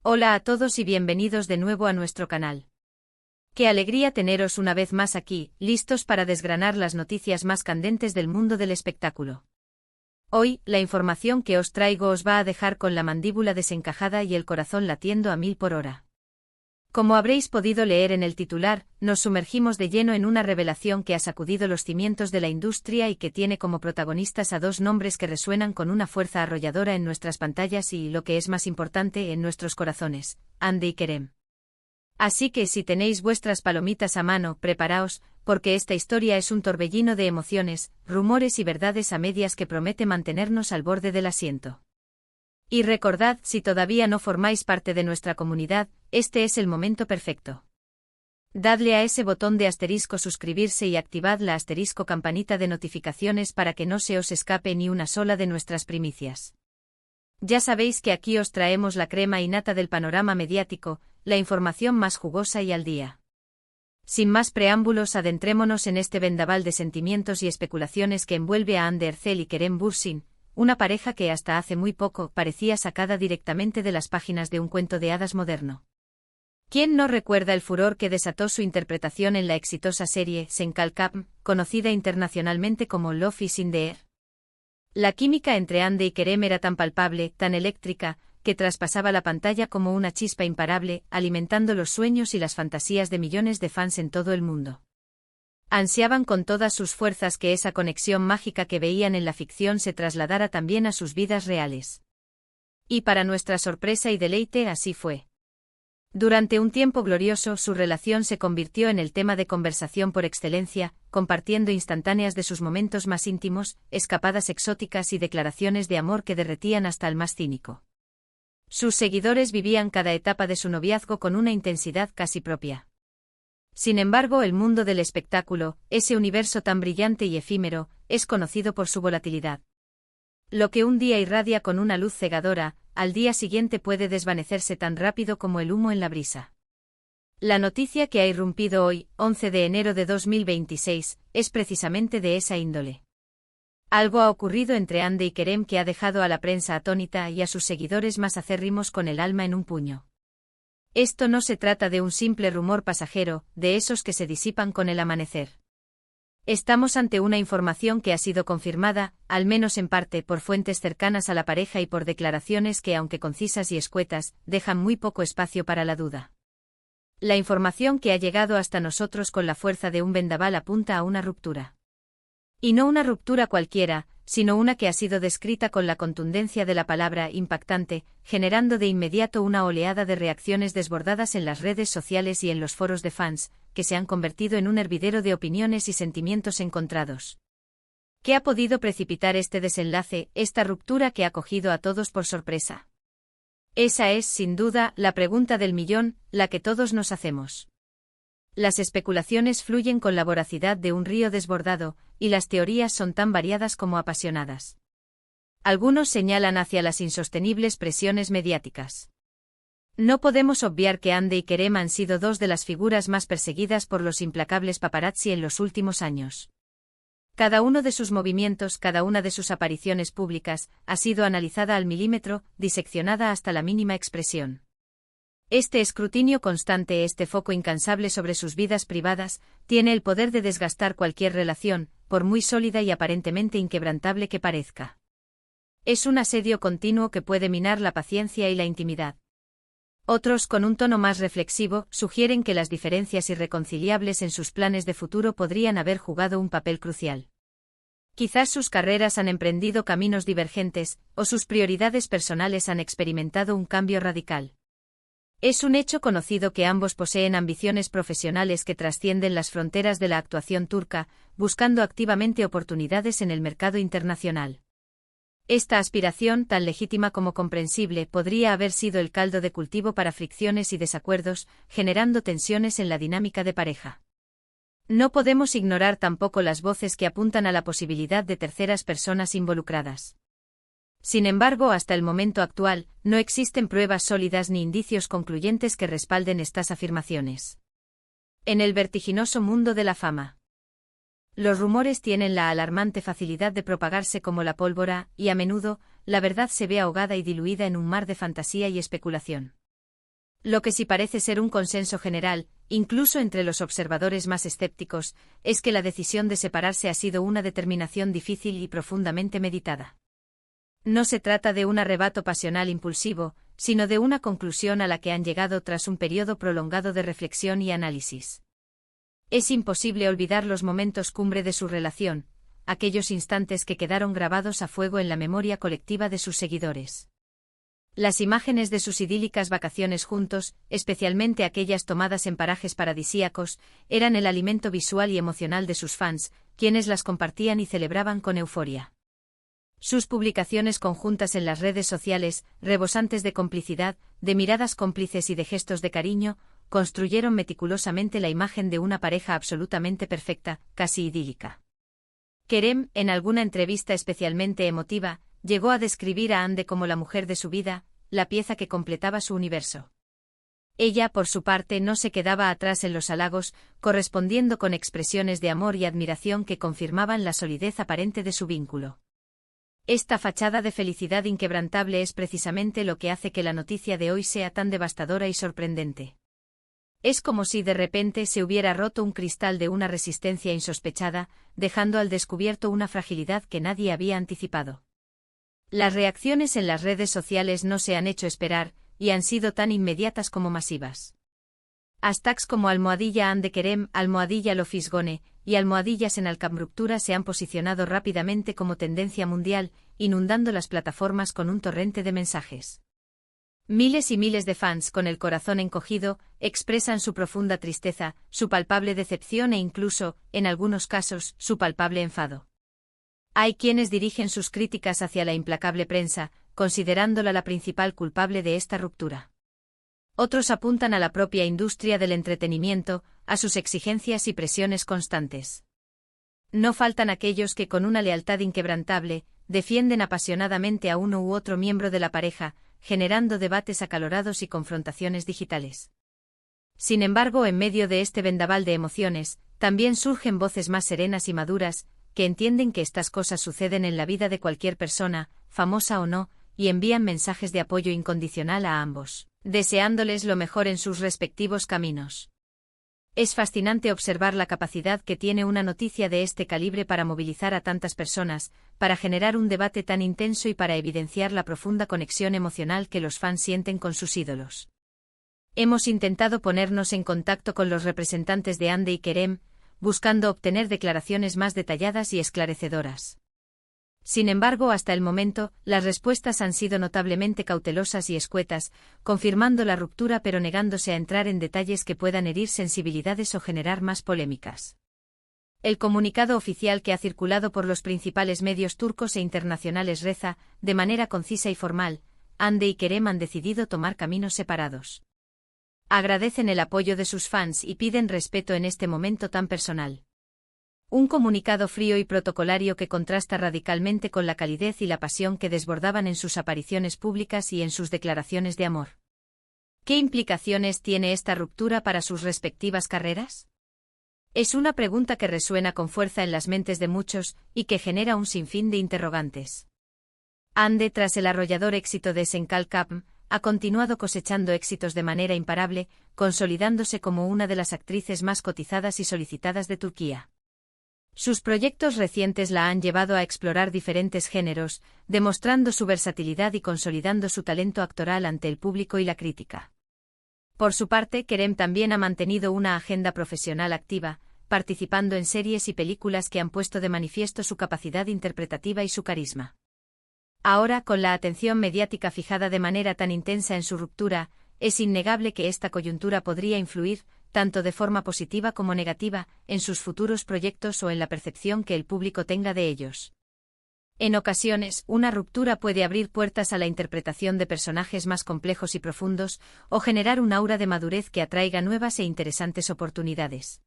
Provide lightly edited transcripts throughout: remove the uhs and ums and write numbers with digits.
Hola a todos y bienvenidos de nuevo a nuestro canal. Qué alegría teneros una vez más aquí, listos para desgranar las noticias más candentes del mundo del espectáculo. Hoy, la información que os traigo os va a dejar con la mandíbula desencajada y el corazón latiendo a 1000 por hora. Como habréis podido leer en el titular, nos sumergimos de lleno en una revelación que ha sacudido los cimientos de la industria y que tiene como protagonistas a dos nombres que resuenan con una fuerza arrolladora en nuestras pantallas y, lo que es más importante, en nuestros corazones, Hande y Kerem. Así que si tenéis vuestras palomitas a mano, preparaos, porque esta historia es un torbellino de emociones, rumores y verdades a medias que promete mantenernos al borde del asiento. Y recordad, si todavía no formáis parte de nuestra comunidad, este es el momento perfecto. Dadle a ese botón de asterisco suscribirse y activad la asterisco campanita de notificaciones para que no se os escape ni una sola de nuestras primicias. Ya sabéis que aquí os traemos la crema innata del panorama mediático, la información más jugosa y al día. Sin más preámbulos, adentrémonos en este vendaval de sentimientos y especulaciones que envuelve a Hande Erçel y Kerem Bürsin, una pareja que hasta hace muy poco parecía sacada directamente de las páginas de un cuento de hadas moderno. ¿Quién no recuerda el furor que desató su interpretación en la exitosa serie Sen Kalkam, conocida internacionalmente como Love is in the Air? La química entre Hande y Kerem era tan palpable, tan eléctrica, que traspasaba la pantalla como una chispa imparable, alimentando los sueños y las fantasías de millones de fans en todo el mundo. Ansiaban con todas sus fuerzas que esa conexión mágica que veían en la ficción se trasladara también a sus vidas reales. Y para nuestra sorpresa y deleite así fue. Durante un tiempo glorioso su relación se convirtió en el tema de conversación por excelencia, compartiendo instantáneas de sus momentos más íntimos, escapadas exóticas y declaraciones de amor que derretían hasta el más cínico. Sus seguidores vivían cada etapa de su noviazgo con una intensidad casi propia. Sin embargo, el mundo del espectáculo, ese universo tan brillante y efímero, es conocido por su volatilidad. Lo que un día irradia con una luz cegadora, al día siguiente puede desvanecerse tan rápido como el humo en la brisa. La noticia que ha irrumpido hoy, 11 de enero de 2026, es precisamente de esa índole. Algo ha ocurrido entre Hande y Kerem que ha dejado a la prensa atónita y a sus seguidores más acérrimos con el alma en un puño. Esto no se trata de un simple rumor pasajero, de esos que se disipan con el amanecer. Estamos ante una información que ha sido confirmada, al menos en parte, por fuentes cercanas a la pareja y por declaraciones que, aunque concisas y escuetas, dejan muy poco espacio para la duda. La información que ha llegado hasta nosotros con la fuerza de un vendaval apunta a una ruptura. Y no una ruptura cualquiera, sino una que ha sido descrita con la contundencia de la palabra impactante, generando de inmediato una oleada de reacciones desbordadas en las redes sociales y en los foros de fans, que se han convertido en un hervidero de opiniones y sentimientos encontrados. ¿Qué ha podido precipitar este desenlace, esta ruptura que ha cogido a todos por sorpresa? Esa es, sin duda, la pregunta del millón, la que todos nos hacemos. Las especulaciones fluyen con la voracidad de un río desbordado, y las teorías son tan variadas como apasionadas. Algunos señalan hacia las insostenibles presiones mediáticas. No podemos obviar que Hande y Kerem han sido dos de las figuras más perseguidas por los implacables paparazzi en los últimos años. Cada uno de sus movimientos, cada una de sus apariciones públicas, ha sido analizada al milímetro, diseccionada hasta la mínima expresión. Este escrutinio constante, este foco incansable sobre sus vidas privadas, tiene el poder de desgastar cualquier relación, por muy sólida y aparentemente inquebrantable que parezca. Es un asedio continuo que puede minar la paciencia y la intimidad. Otros, con un tono más reflexivo, sugieren que las diferencias irreconciliables en sus planes de futuro podrían haber jugado un papel crucial. Quizás sus carreras han emprendido caminos divergentes, o sus prioridades personales han experimentado un cambio radical. Es un hecho conocido que ambos poseen ambiciones profesionales que trascienden las fronteras de la actuación turca, buscando activamente oportunidades en el mercado internacional. Esta aspiración, tan legítima como comprensible, podría haber sido el caldo de cultivo para fricciones y desacuerdos, generando tensiones en la dinámica de pareja. No podemos ignorar tampoco las voces que apuntan a la posibilidad de terceras personas involucradas. Sin embargo, hasta el momento actual, no existen pruebas sólidas ni indicios concluyentes que respalden estas afirmaciones. En el vertiginoso mundo de la fama, los rumores tienen la alarmante facilidad de propagarse como la pólvora, y a menudo, la verdad se ve ahogada y diluida en un mar de fantasía y especulación. Lo que sí parece ser un consenso general, incluso entre los observadores más escépticos, es que la decisión de separarse ha sido una determinación difícil y profundamente meditada. No se trata de un arrebato pasional impulsivo, sino de una conclusión a la que han llegado tras un periodo prolongado de reflexión y análisis. Es imposible olvidar los momentos cumbre de su relación, aquellos instantes que quedaron grabados a fuego en la memoria colectiva de sus seguidores. Las imágenes de sus idílicas vacaciones juntos, especialmente aquellas tomadas en parajes paradisíacos, eran el alimento visual y emocional de sus fans, quienes las compartían y celebraban con euforia. Sus publicaciones conjuntas en las redes sociales, rebosantes de complicidad, de miradas cómplices y de gestos de cariño, construyeron meticulosamente la imagen de una pareja absolutamente perfecta, casi idílica. Kerem, en alguna entrevista especialmente emotiva, llegó a describir a Hande como la mujer de su vida, la pieza que completaba su universo. Ella, por su parte, no se quedaba atrás en los halagos, correspondiendo con expresiones de amor y admiración que confirmaban la solidez aparente de su vínculo. Esta fachada de felicidad inquebrantable es precisamente lo que hace que la noticia de hoy sea tan devastadora y sorprendente. Es como si de repente se hubiera roto un cristal de una resistencia insospechada, dejando al descubierto una fragilidad que nadie había anticipado. Las reacciones en las redes sociales no se han hecho esperar, y han sido tan inmediatas como masivas. Hashtags como #Hande Kerem, #Lofisgone y #Senalcamruptura se han posicionado rápidamente como tendencia mundial, inundando las plataformas con un torrente de mensajes. Miles y miles de fans con el corazón encogido expresan su profunda tristeza, su palpable decepción e incluso, en algunos casos, su palpable enfado. Hay quienes dirigen sus críticas hacia la implacable prensa, considerándola la principal culpable de esta ruptura. Otros apuntan a la propia industria del entretenimiento, a sus exigencias y presiones constantes. No faltan aquellos que con una lealtad inquebrantable, defienden apasionadamente a uno u otro miembro de la pareja, generando debates acalorados y confrontaciones digitales. Sin embargo, en medio de este vendaval de emociones, también surgen voces más serenas y maduras, que entienden que estas cosas suceden en la vida de cualquier persona, famosa o no, y envían mensajes de apoyo incondicional a ambos, deseándoles lo mejor en sus respectivos caminos. Es fascinante observar la capacidad que tiene una noticia de este calibre para movilizar a tantas personas, para generar un debate tan intenso y para evidenciar la profunda conexión emocional que los fans sienten con sus ídolos. Hemos intentado ponernos en contacto con los representantes de Hande y Kerem, buscando obtener declaraciones más detalladas y esclarecedoras. Sin embargo, hasta el momento, las respuestas han sido notablemente cautelosas y escuetas, confirmando la ruptura pero negándose a entrar en detalles que puedan herir sensibilidades o generar más polémicas. El comunicado oficial que ha circulado por los principales medios turcos e internacionales reza, de manera concisa y formal: Hande y Kerem han decidido tomar caminos separados. Agradecen el apoyo de sus fans y piden respeto en este momento tan personal. Un comunicado frío y protocolario que contrasta radicalmente con la calidez y la pasión que desbordaban en sus apariciones públicas y en sus declaraciones de amor. ¿Qué implicaciones tiene esta ruptura para sus respectivas carreras? Es una pregunta que resuena con fuerza en las mentes de muchos y que genera un sinfín de interrogantes. Hande, tras el arrollador éxito de Senkalkapm, ha continuado cosechando éxitos de manera imparable, consolidándose como una de las actrices más cotizadas y solicitadas de Turquía. Sus proyectos recientes la han llevado a explorar diferentes géneros, demostrando su versatilidad y consolidando su talento actoral ante el público y la crítica. Por su parte, Kerem también ha mantenido una agenda profesional activa, participando en series y películas que han puesto de manifiesto su capacidad interpretativa y su carisma. Ahora, con la atención mediática fijada de manera tan intensa en su ruptura, es innegable que esta coyuntura podría influir, tanto de forma positiva como negativa, en sus futuros proyectos o en la percepción que el público tenga de ellos. En ocasiones, una ruptura puede abrir puertas a la interpretación de personajes más complejos y profundos, o generar un aura de madurez que atraiga nuevas e interesantes oportunidades.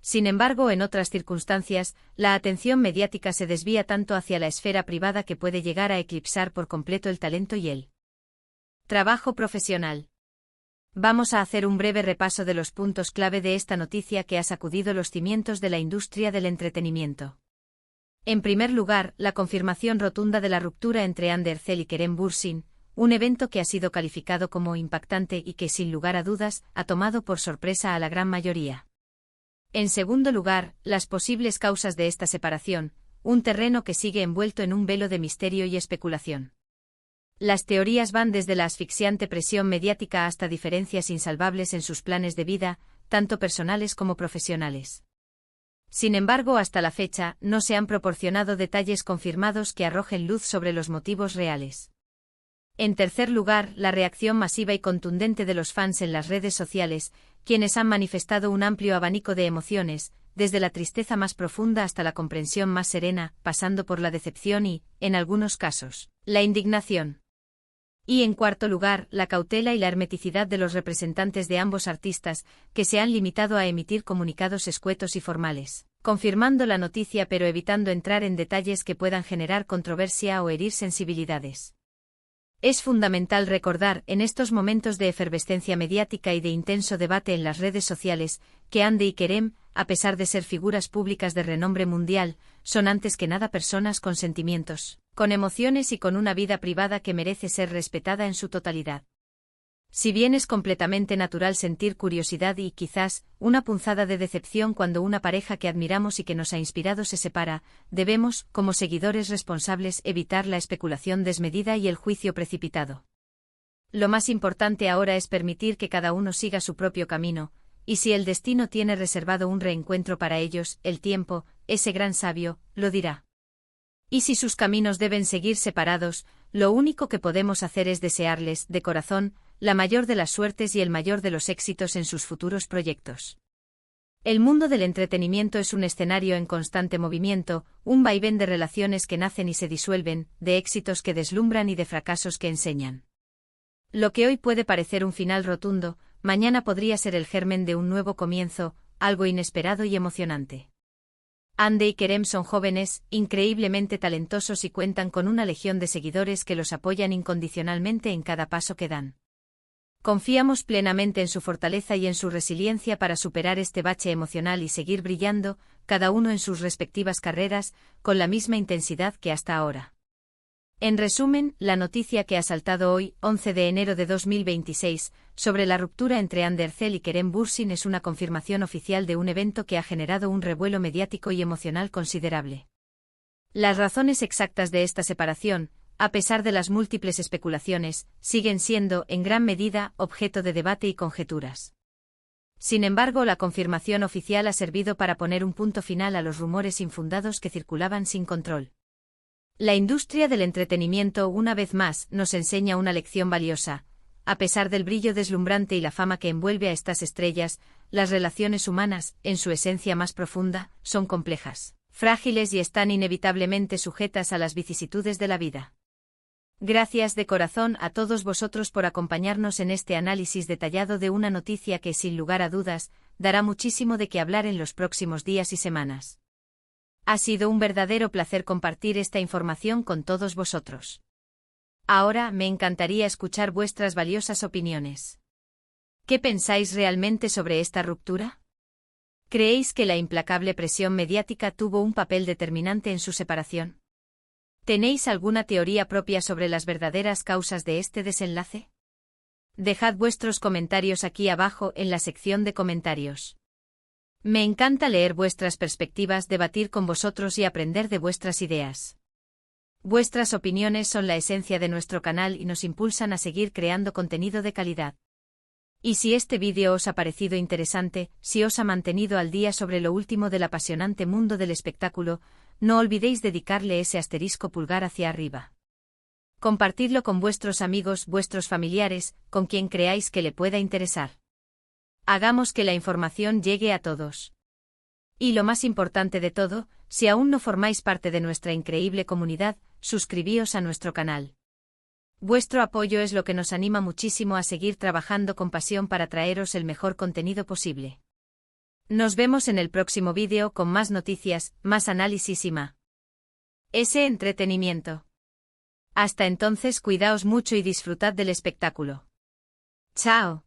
Sin embargo, en otras circunstancias, la atención mediática se desvía tanto hacia la esfera privada que puede llegar a eclipsar por completo el talento y el trabajo profesional. Vamos a hacer un breve repaso de los puntos clave de esta noticia que ha sacudido los cimientos de la industria del entretenimiento. En primer lugar, la confirmación rotunda de la ruptura entre Hande Erçel y Kerem Bürsin, un evento que ha sido calificado como impactante y que, sin lugar a dudas, ha tomado por sorpresa a la gran mayoría. En segundo lugar, las posibles causas de esta separación, un terreno que sigue envuelto en un velo de misterio y especulación. Las teorías van desde la asfixiante presión mediática hasta diferencias insalvables en sus planes de vida, tanto personales como profesionales. Sin embargo, hasta la fecha, no se han proporcionado detalles confirmados que arrojen luz sobre los motivos reales. En tercer lugar, la reacción masiva y contundente de los fans en las redes sociales, quienes han manifestado un amplio abanico de emociones, desde la tristeza más profunda hasta la comprensión más serena, pasando por la decepción y, en algunos casos, la indignación. Y en cuarto lugar, la cautela y la hermeticidad de los representantes de ambos artistas, que se han limitado a emitir comunicados escuetos y formales, confirmando la noticia pero evitando entrar en detalles que puedan generar controversia o herir sensibilidades. Es fundamental recordar, en estos momentos de efervescencia mediática y de intenso debate en las redes sociales, que Hande y Kerem, a pesar de ser figuras públicas de renombre mundial, son antes que nada personas con sentimientos, con emociones y con una vida privada que merece ser respetada en su totalidad. Si bien es completamente natural sentir curiosidad y, quizás, una punzada de decepción cuando una pareja que admiramos y que nos ha inspirado se separa, debemos, como seguidores responsables, evitar la especulación desmedida y el juicio precipitado. Lo más importante ahora es permitir que cada uno siga su propio camino, y si el destino tiene reservado un reencuentro para ellos, el tiempo, ese gran sabio, lo dirá. Y si sus caminos deben seguir separados, lo único que podemos hacer es desearles, de corazón, la mayor de las suertes y el mayor de los éxitos en sus futuros proyectos. El mundo del entretenimiento es un escenario en constante movimiento, un vaivén de relaciones que nacen y se disuelven, de éxitos que deslumbran y de fracasos que enseñan. Lo que hoy puede parecer un final rotundo, mañana podría ser el germen de un nuevo comienzo, algo inesperado y emocionante. Hande y Kerem son jóvenes, increíblemente talentosos y cuentan con una legión de seguidores que los apoyan incondicionalmente en cada paso que dan. Confiamos plenamente en su fortaleza y en su resiliencia para superar este bache emocional y seguir brillando, cada uno en sus respectivas carreras, con la misma intensidad que hasta ahora. En resumen, la noticia que ha saltado hoy, 11 de enero de 2026, sobre la ruptura entre Hande Erçel y Kerem Bürsin es una confirmación oficial de un evento que ha generado un revuelo mediático y emocional considerable. Las razones exactas de esta separación, a pesar de las múltiples especulaciones, siguen siendo, en gran medida, objeto de debate y conjeturas. Sin embargo, la confirmación oficial ha servido para poner un punto final a los rumores infundados que circulaban sin control. La industria del entretenimiento, una vez más, nos enseña una lección valiosa. A pesar del brillo deslumbrante y la fama que envuelve a estas estrellas, las relaciones humanas, en su esencia más profunda, son complejas, frágiles y están inevitablemente sujetas a las vicisitudes de la vida. Gracias de corazón a todos vosotros por acompañarnos en este análisis detallado de una noticia que, sin lugar a dudas, dará muchísimo de qué hablar en los próximos días y semanas. Ha sido un verdadero placer compartir esta información con todos vosotros. Ahora me encantaría escuchar vuestras valiosas opiniones. ¿Qué pensáis realmente sobre esta ruptura? ¿Creéis que la implacable presión mediática tuvo un papel determinante en su separación? ¿Tenéis alguna teoría propia sobre las verdaderas causas de este desenlace? Dejad vuestros comentarios aquí abajo en la sección de comentarios. Me encanta leer vuestras perspectivas, debatir con vosotros y aprender de vuestras ideas. Vuestras opiniones son la esencia de nuestro canal y nos impulsan a seguir creando contenido de calidad. Y si este vídeo os ha parecido interesante, si os ha mantenido al día sobre lo último del apasionante mundo del espectáculo, no olvidéis dedicarle ese asterisco pulgar hacia arriba. Compartidlo con vuestros amigos, vuestros familiares, con quien creáis que le pueda interesar. Hagamos que la información llegue a todos. Y lo más importante de todo, si aún no formáis parte de nuestra increíble comunidad, suscribíos a nuestro canal. Vuestro apoyo es lo que nos anima muchísimo a seguir trabajando con pasión para traeros el mejor contenido posible. Nos vemos en el próximo vídeo con más noticias, más análisis y más entretenimiento. Hasta entonces, cuidaos mucho y disfrutad del espectáculo. ¡Chao!